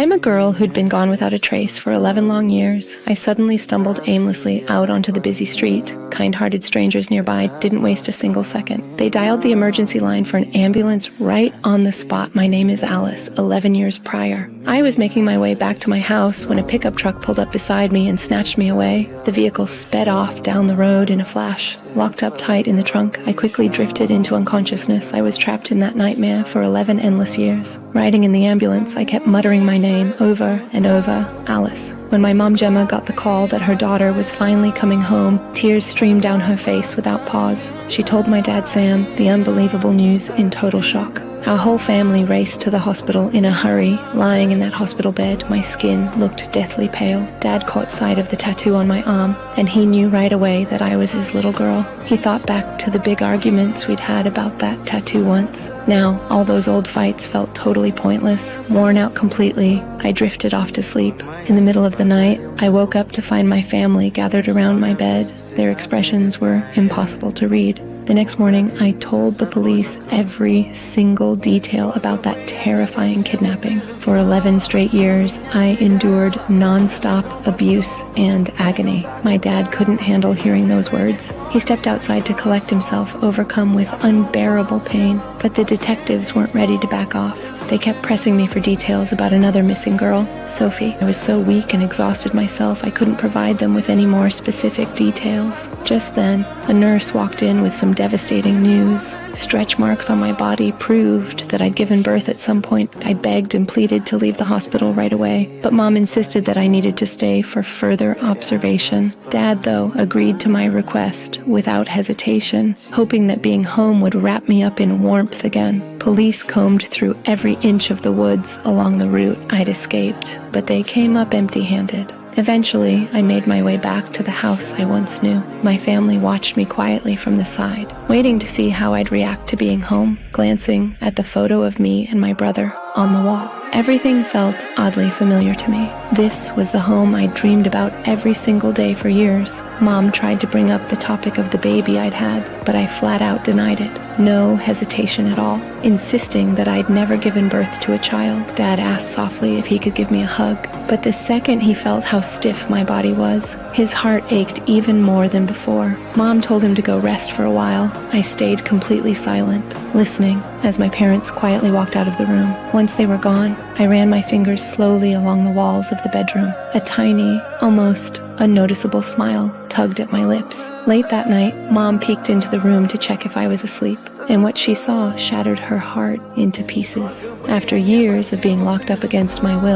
I'm a girl who'd been gone without a trace for 11 long years. I suddenly stumbled aimlessly out onto the busy street. Kind-hearted strangers nearby didn't waste a single second. They dialed the emergency line for an ambulance right on the spot. My name is Alice, 11 years prior. I was making my way back to my house when a pickup truck pulled up beside me and snatched me away. The vehicle sped off down the road in a flash. Locked up tight in the trunk, I quickly drifted into unconsciousness. I was trapped in that nightmare for 11 endless years. Riding in the ambulance, I kept muttering my name over and over, Alice. When my mom Gemma got the call that her daughter was finally coming home, tears streamed down her face without pause. She told my dad Sam the unbelievable news in total shock. Our whole family raced to the hospital in a hurry. Lying in that hospital bed, my skin looked deathly pale. Dad caught sight of the tattoo on my arm, and he knew right away that I was his little girl. He thought back to the big arguments we'd had about that tattoo once. Now, all those old fights felt totally pointless. Worn out completely, I drifted off to sleep. In the middle of the night, I woke up to find my family gathered around my bed. Their expressions were impossible to read. The next morning, I told the police every single detail about that terrifying kidnapping. For 11 straight years, I endured non-stop abuse and agony. My dad couldn't handle hearing those words. He stepped outside to collect himself, overcome with unbearable pain. But the detectives weren't ready to back off. They kept pressing me for details about another missing girl, Sophie. I was so weak and exhausted myself, I couldn't provide them with any more specific details. Just then, a nurse walked in with some devastating news. Stretch marks on my body proved that I'd given birth at some point. I begged and pleaded to leave the hospital right away, but Mom insisted that I needed to stay for further observation. Dad, though, agreed to my request without hesitation, hoping that being home would wrap me up in warmth again. Police combed through every inch of the woods along the route I'd escaped, but they came up empty-handed. Eventually, I made my way back to the house I once knew. My family watched me quietly from the side, waiting to see how I'd react to being home, glancing at the photo of me and my brother on the wall. Everything felt oddly familiar to me. This was the home I'd dreamed about every single day for years. Mom tried to bring up the topic of the baby I'd had, but I flat out denied it. No hesitation at all, insisting that I'd never given birth to a child. Dad asked softly if he could give me a hug, but the second he felt how stiff my body was, his heart ached even more than before. Mom told him to go rest for a while. I stayed completely silent, listening as my parents quietly walked out of the room. Once they were gone, I ran my fingers slowly along the walls of the bedroom. A tiny, almost unnoticeable smile tugged at my lips. Late that night, Mom peeked into the room to check if I was asleep, and what she saw shattered her heart into pieces. After years of being locked up against my will,